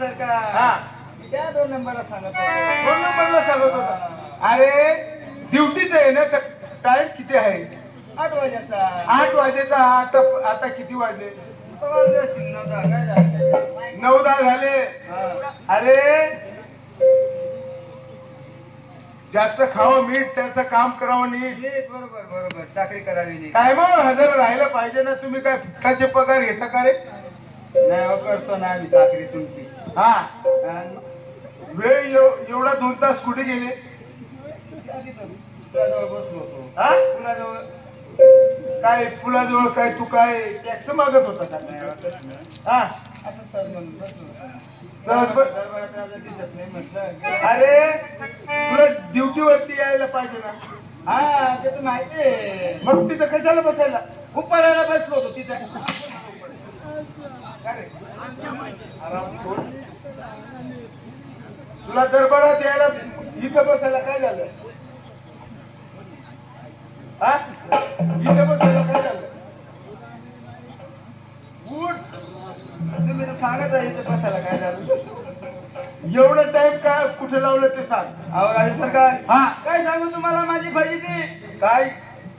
हा त्या 2 नंबरला सांगत होतो. 2 नंबरला सांगत होता. अरे ड्युटीच आहे ना, टाइम किती आहे? 8 वाजेचा. 8 वाजेचा. आता किती वाजले? वाजले असतील 9-10. काय झालं? 9-10 झाले. अरे ज्याचं खावं मीठ त्याचं काम करावं नीट. नीट, बरोबर बरोबर. चाकरी करावी नीट. टायमावर हजर राहायला पाहिजे ना. तुम्ही काय फुकटाचे पगार घेता का रे? नाही हो, करतो ना आम्ही चाकरी तुमची. हा आणि वेळ एवढा 2 तास कुठे गेले? तुझ्याजवळ बसलो होतो. हा तुझ्याजवळ काय फुलाजवळ काय तू काय टॅक्स मागत होता का? नाही वाटत ना. हा असं सहज म्हणून बसलो होतो. सहज बस. दरबारात राजा दिसत नाही म्हटलं. अरे तुला ड्युटी वरती यायला पाहिजे ना. हा ते तर माहिती आहे. मग तिथं कशाला बसायला? उपाडायला बसलो होतो तिथं. काय रे? आराम सोड. तुला दरबारात यायला इथं बसायला काय झालं? हा इथं बसायला काय झालं? उठ. तुम्ही तर सांगत आहे इथं बसायला काय झालं. एवढं टाइम काय कुठे लावलं ते सांग. अहो राजे सरकार, हा काय सांगू तुम्हाला माझी फजिती. काय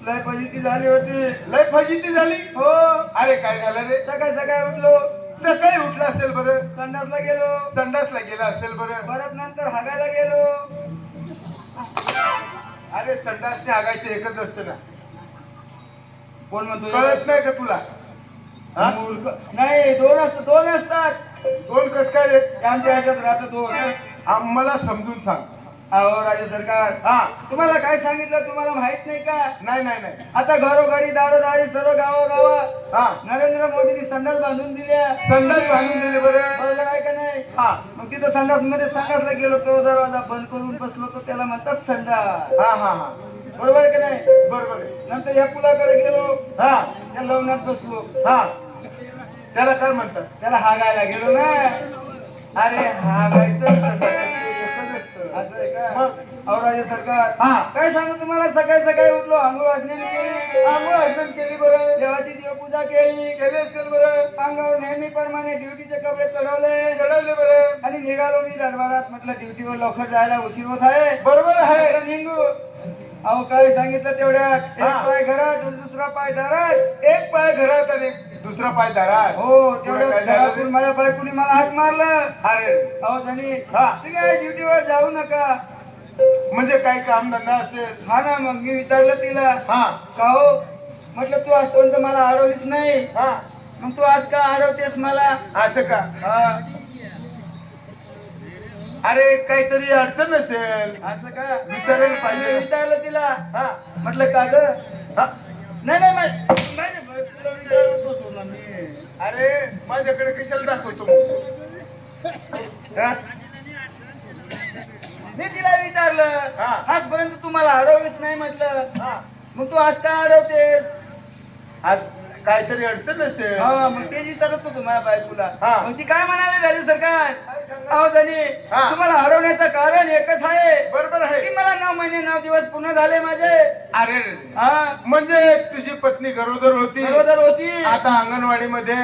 लय फजिती झाली होती. लय फजिती झाली? हो. अरे काय झालं रे? सकाळी सकाळी उठलो, सकाळी उठला असेल बरं, संडासला गेलो, संडासला गेला असेल बरं, परत नंतर हागायला गेलो. अरे संडासने हागायचे एकच असतं ना. कोण म्हणतो? कळत नाही का तुला? हा? मूर्ख. नाही, 2 असतात. 2 कस काय रे? आमच्या ह्याच्यात राहतं 2. आम्हाला समजून सांग. अहो राजे सरकार, हा तुम्हाला काय सांगितलं तुम्हाला माहित नाही का? नाही नाही नाही. आता घरोघरी दारोदारी सर्व गावोगावात हा नरेंद्र मोदींनी संडास बांधून दिल्या. संडास बांधून दिले बरं. बरोबर आहे का नाही? हा मग तिथं संडासला गेलो, तो दरवाजा बंद करून बसलो, तो त्याला म्हणतात संडास. हा हा हा बरोबर आहे का नाही? बरोबर आहे. नंतर या पुलाकडे गेलो, हा त्या लवणात बसलो, हा त्याला काय म्हणतात? त्याला हागायला गेलो ना. अरे हागायचं संडासाचं एकच असतं. असं आहे का? मग अहो राजे सरकार, हा काय सांगू तुम्हाला, सकाळी सकाळी उठलो, आंघोळ असलेली केली, आंघोळ अर्चन केली बरं, देवाची देवपूजा केली, केली असेल बरं, अंगावर नेहमीप्रमाणे ड्युटीचे कपडे चढवले चढवले बरं. आणि निघालो मी दरबारात. म्हटलं ड्युटीवर लवकर जायला उशीर होत आहे, बरोबर आहे. म्हटलं निघू. अहो काय सांगितलं तेवढ्यात, एक हा. पाय घरात आणि दुसरा पाय दारात. एक पाय घरात आणि दुसरा पाय दारात. हो, पुढे तेवढ्यात काय झालं घरातून रे? माझ्या बायकोनी मला हात मारलं. अरे अहो धनी, हा. तुम्ही काय ड्युटीवर जाऊ नका. म्हणजे काय काम धंदा असेल? हा ना, मग मी विचारलं तिला, हा का हो, म्हटलं तू आजपर्यंत मला अडवलीच नाही, हा मग तू आज का अडवतेस मला? असं का? हा. अरे काहीतरी अडचण असेल, असं का? विचारायला पाहिजे. मी विचारलं तिला, हा म्हटलं का ग? हा. नाही नाही नाही, नाही, नाही, तुला विचारत होतो ना मी. अरे माझ्याकडे कशाला दाखवतो मग? हा? मी तिला विचारलं, हा. आजपर्यंत तू मला अडवलीच नाही म्हटलं, हा. मग तू आज का अडवतेस? आज काहीतरी अडचण असेल. हा, मग ते विचारत होतो माझ्या बायकोला. हा. मग ती काय म्हणाली झाली सरकार? अहो धनी, हा. तुम्हाला हरवण्याचं कारण एकच आहे बरोबर की आहे. मला 9 महिने 9 दिवस पूर्ण झाले माझे. अरे हा, म्हणजे तुझी पत्नी गरोदर होती, बरोबर होती. आता अंगणवाडीमध्ये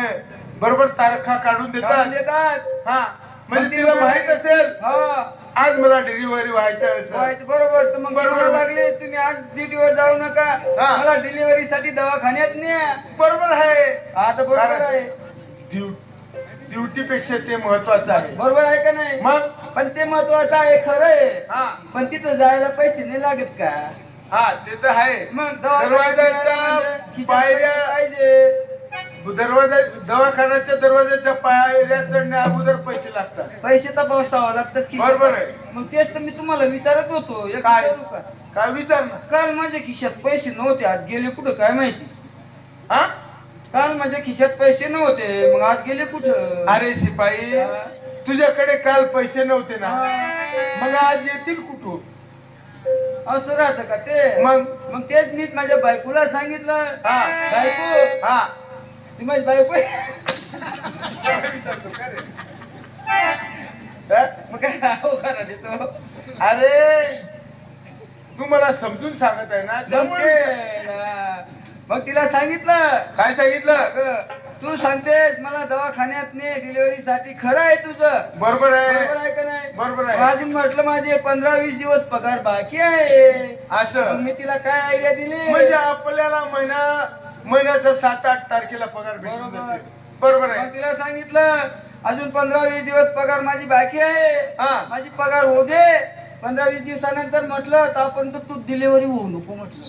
बरोबर तारखा काढून काढून देतात. देतात. हा म्हणजे तिला माहित असेल हा, आज मला डिलिव्हरी व्हायचं असेल. व्हायचं, बरोबर. तर मग बरोबर. बरोबर लागले, तुम्ही आज ड्युटीवर जाऊ नका, हा. मला डिलिव्हरी साठी दवाखान्यात न्या. बरोबर आहे. आता बरोबर आहे. ड्युटी पेक्षा ते महत्वाचं आहे. बरोबर आहे का नाही? मग पण ते महत्वाचं आहे, खरं आहे. हा पण तिथं जायला पैसे नाही लागत का? हा ते तर आहे. मग दरवाजाच्या पायऱ्या पाहिजे. दवाखान्याच्या दरवाजाच्या पायऱ्या चढण्या अगोदर पैसे लागतात. पैसे तपासावं लागतात की. बरोबर आहे. मग तेच तर मी तुम्हाला विचारत होतो. एक काय? विचारू का? काय विचार ना? काल माझ्या खिशात पैसे नव्हते, आज गेले कुठं काय माहिती. हा काल माझ्या खिशात पैसे नव्हते, मग आज गेले कुठं? अरे शिपाई, हा. तुझ्याकडे काल पैसे नव्हते ना, हा. मग आज येतील कुठून? असं राहतं का ते? मग तेच मी माझ्या बायकोला सांगितलं. हा. बायको, हा ती माझी बायको आहे. विचारतो का रे? हा? मग काय हो करा देतो. अरे तू मला समजून सांगत आहे ना, मग त्यामुळे ते, मग तिला सांगितलं, काय सांगितलं? अगं, तू सांगतेस मला दवाखान्यात ने डिलिव्हरीसाठी. खरं आहे तुझं, बरोबर बरोबर आहे. आहे का नाही? बरोबर आहे. अजून म्हटलं माझे 15-20 दिवस पगार बाकी आहे. मग असं मी तिला काय आयडिया दिली? म्हणजे आपल्याला महिन्याचा 7-8 तारखेला पगार भेटून बरोबर. जाते. बरोबर मग आहे. तिला सांगितलं अजून 15-20 दिवस पगार माझी बाकी आहे. हा. माझी पगार होऊ दे. 15-20 दिवसानंतर म्हटलं तर आपण तर तू डिलिव्हरी होऊ नको म्हटलं.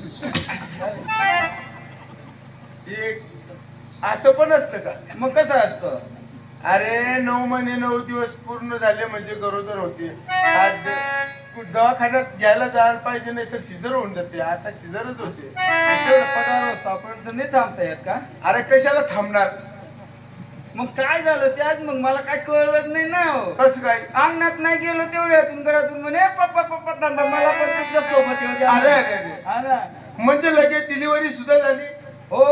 एक असं पण असतं का? मग कसं असतं? अरे 9 महिने 9 दिवस पूर्ण झाले म्हणजे गरोदर होते. आज दवाखान्यात घ्यायला जायला पाहिजे, नाही तर सिझर होऊन जाते. आता सिझरच होते. तेवढं पगार होता आपण नाही थांबता येत का? अरे कशाला थांबणार? मग काय झालं त्यात? मग मला काय कळलंच नाही ना हो. कसं काय? अंगणात नाही गेलो तेवढ्यातून घरातून म्हणे पप्पा पप्पा थांबा, मला पण तुमच्या सोबत येऊ द्या. अरे अरे अरे हा ना. म्हणजे लगेच डिलिव्हरी सुद्धा झाली? हो.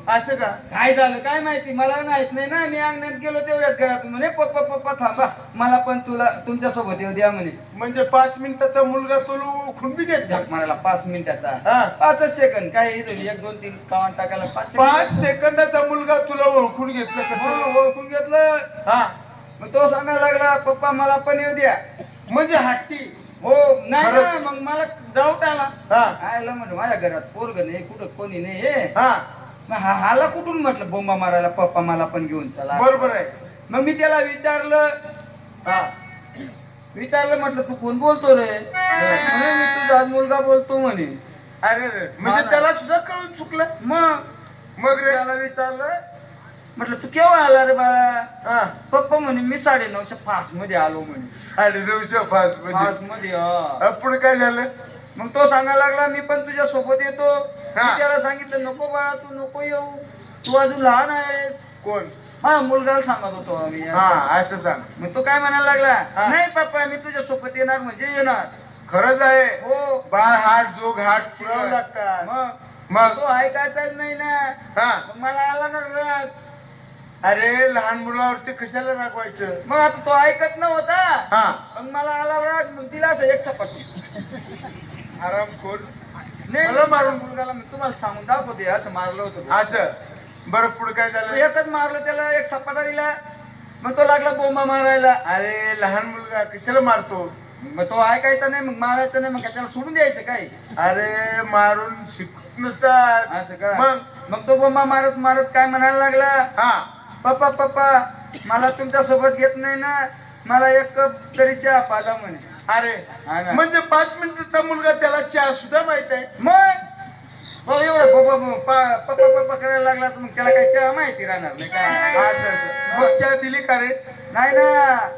असं का? काय झालं काय माहिती, मला माहित नाही ना. मी अंगणात गेलो तेवढ्यात घरातून म्हणे पप्पा पप्पा थांबा, मला पण तुमच्या सोबत येऊ द्या म्हणे. म्हणजे 5 मिनिटाचा मुलगा तुला उखून बी घेतला? झक मारायला 5 मिनिटाचा. हा. 5 सेकंद काय इथं 1 2 3 कावण टाकायला 5 सेकंदाचा मुलगा तुला ओळखून घेतलं कसं? ओळखून घेतलं. हा. मग तो सांगायला लागला पप्पा मला पण येऊ द्या. म्हणजे हट्टी? हो नाही ना. खरंच? मग मला डाऊट आला. हा. आयला म्हणजे माझ्या घरात पोरग नाही, कुठं कोणी नाही हे. हा. मग हाला कुठून म्हटलं बोंबा मारायला पप्पा मला पण घेऊन चला. बरोबर आहे. मग मी त्याला विचारलं हा. म्हटलं तू कोण बोलतो रे? म्हणे मी तुझा मुलगा बोलतो म्हणे. अरे रे, म्हणजे हा. त्याला सुद्धा कळून चुकलं? मग रे? त्याला विचारलं म्हटलं तू केव्हा आला रे बाळा? हा. पप्पा म्हणे मी 9:30 फास्ट मध्ये आलो म्हणे. 9:30 फास्ट फास्ट म्हणजे मध्ये हा. पुढे काय झालं? मग तो सांगायला लागला मी पण तुझ्या सोबत येतो. मी हा. त्याला सांगितलं नको बाळा तू नको येऊ, तू अजून लहान आहे. कोण? हा मुलगाला सांगत होतो आम्ही. हा, असं सांग. मग तो काय म्हणायला लागला हा. नाही पप्पा मी तुझ्या सोबत येणार म्हणजे येणार. खरंच आहे. हो. बाळ हात जोग हात पुरवू लागतात. मग तो ऐकायचाच नाही ना. हा. मग मला आला ना राग. अरे लहान मुलावरती कशाला रागवायचं? मग आता तो ऐकत नव्हता. हा. मग मला आला राग. मग तिला असं एक चपाती आराम खोल. नाही मला मारून मुलगाला मी तुम्हाला सांगून दाखवते असं मारलं होतं. असं बरं पुढे काय झालं? एकच मारलं त्याला, एक सपाटा दिला. मग तो लागला बोंबा मारायला. अरे लहान मुलगा कशाला मारतो? मग तो ऐकायचा नाही, मग मारायचं नाही, मग त्याला सोडून द्यायचं काय? अरे मारून शिकत नसतात. असं का? मग तो बोंबा मारत मारत काय म्हणायला लागला हा. पप्पा पप्पा मला तुमच्या सोबत घेत नाही ना, मला 1 कप तरी चहा पाजा म्हणे. अरे हा ना. म्हणजे 5 मिनिटाचा मुलगा त्याला चहा सुद्धा माहित आहे? मग एवढं पप्पा करायला लागला तर मग त्याला काही चहा माहिती राहणार नाही का? असं. मग चहा दिली का रे? नाही ना.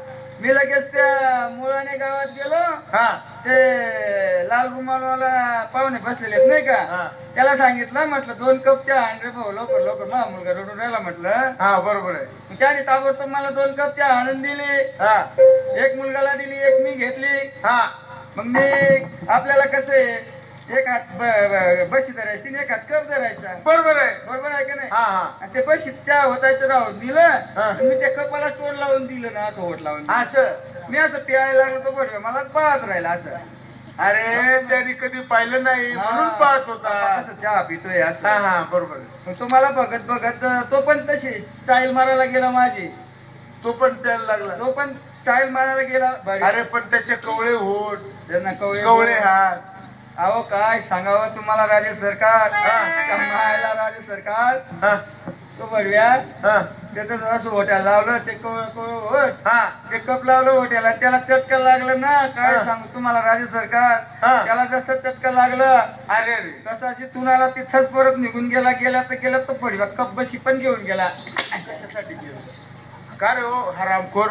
मी लगेच त्या मुळाने गावात गेलो. हा. ते लाल रुमालवाला पाहुणे बसलेले आहेत नाही हा. का, त्याला सांगितलं म्हटलं 2 कप चहा आण रे भाऊ लवकर लवकर, माझा मुलगा रडून राहिला म्हटलं. हा बरोबर आहे. मग त्याने ताबडतोब मला 2 कप चहा आणून दिली. हा. एक मुलगाला दिली, एक मी घेतली. हा. मग मी आपल्याला कसं आहे एक हात बशी धरायची आणि एक हात कप धरायचा. बरोबर आहे. बरोबर आहे का नाही? हा हा. आणि ते बशीत चहा होतायचं राहून दिलं. हा. आणि मी त्या कपाला तोंड लावून दिलं ना, असं होट लावून दिलं. असं. मी असं प्यायला लागलो तो बरोबर मला पाहत राहिला असं. अरे त्यांनी कधी पाहिलं नाही म्हणून हा. पाहत होता. कसं चहा पितोय हा असं. हा बरोबर आहे. मग तो मला बघत बघत तो पण तशी स्टाईल मारायला गेला माझी. तो पण त्याला लागला. तो पण स्टाईल मारायला गेला. अरे पण त्याचे कवळे होत, त्यांना कवळे हात. अहो काय सांगावं तुम्हाला राज्य सरकार. कमायला राज्य सरकार. हा. तो बडव्या हा. त्याचं असं होट्याला लावलं ते होत. हा. ते कप लावलं होट्याला, त्याला चटका लागलं ना. काय हा. सांगू तुम्हाला राज्य सरकार. हा. त्याला जसं चटका लागलं अरे रे. तसा जिथून आला तिथंच परत निघून गेला. गेला तो पडवा कप बशी पण घेऊन गेला. त्याच्यासाठी गेलो. का रे हो हरामखोर?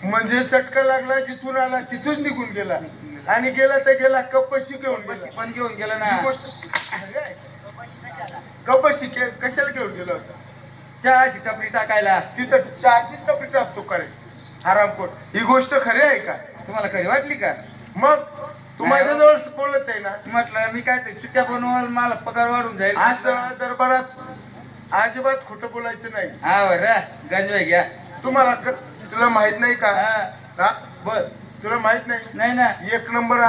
म्हणजे चटका लागला जिथून आला तिथून निघून गेला आणि गेला तर गेला कपशी घेऊन बशी गेला. पण घेऊन गेला ना. ही गोष्ट कपशी कशाला घेऊन गेला होता? चहाची टपरी टाकायला. तिथं चहाची कपडी टाकतो का रे हरामखोर? ही गोष्ट खरी आहे का? तुम्हाला खरी वाटली का? मग तू माझ्याजवळ बोलत आहे ना. म्हटलं मी काय ते सुट्ट्या बनवाल मला पगार वाढून जाईल. असं दरबारात अजिबात खोटं बोलायचं नाही. हा बरं गंजवाय घ्या. तुम्हाला तुला माहित नाही का? हा. हा? बर तुला माहित नाही? नाही ना. 1 नंबर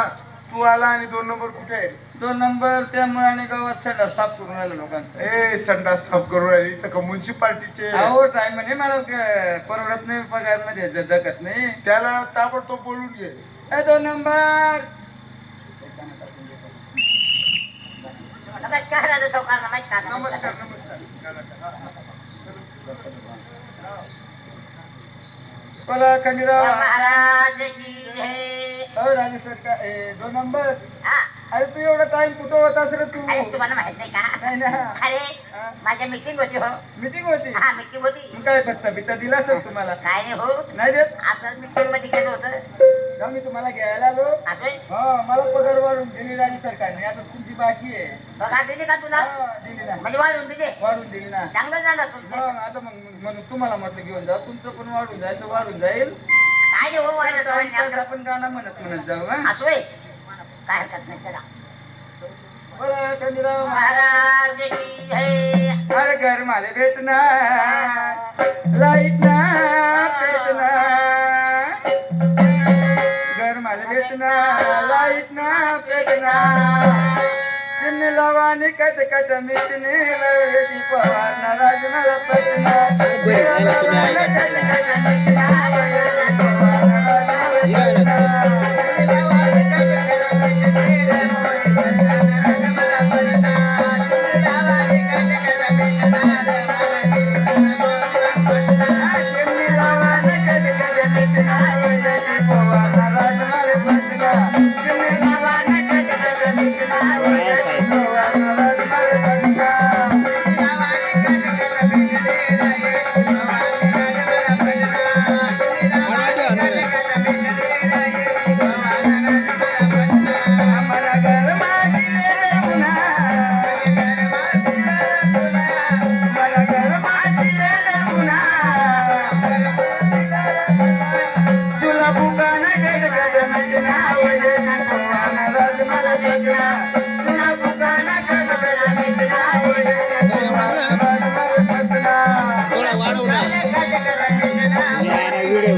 तू आला आणि 2 नंबर कुठे आहे? 2 नंबर त्या मुळाने गावात संडास साफ करून राहिलं लोकांचं. ए संडास साफ करू राहिली तर का म्युन्सिपाल्टीचे अहो टाइम म्हणे मला परवडत नाही पगार मध्ये जगत नाही. त्याला ताबडतोब बोलून घे. 2 नंबर नमस्कार राजा सावकार, नमस्कार नमस्कार नमस्कार. बोला खंडीराव. महाराज की जय. राजे सरकार 2 नंबर. हा, अरे तू एवढा टाइम कुठं होतास रे तू? अरे तुम्हाला माहित नाही का? नाही ना. अरे हा. माझ्या मीटिंग होती हो. मीटिंग होती. हा, मीटिंग होती. मग काय बसता बिता दिला असेल तुम्हाला? काय नाही हो, नाही देत. असं मीटिंग मध्ये गेलो होतं. जाऊ मी तुम्हाला घ्यायला आलो. असं हा मला पगार वाढून दिली राज्य सरकारने. आता तुमची बाकी आहे. पगार दिली का तुला? हा, दिली ना. म्हणजे वाढवून दिले. वाढून दिली ना. चांगलं झालं तुमचं. मग आता मग म्हणून तुम्हाला म्हटलं घेऊन जा. तुमचं पण वाढून जाईल तर वाढून जाईल. काय नाही हो, वाढलं वाढलं. आपण गाणं म्हणत जाऊ. हा असं होय. काय हरकत नाही, चला. बरं खंडीराव. महाराज की जय. अरे घर माले भेटणार लाईट ना पेटणार. घर माले भेटणार लाईट ना पेटणार. चिमणी लावानी कट कट मिटणे लवेटी पवारना राजनाला पटणार. थोडा वाढव ना व्हिडिओ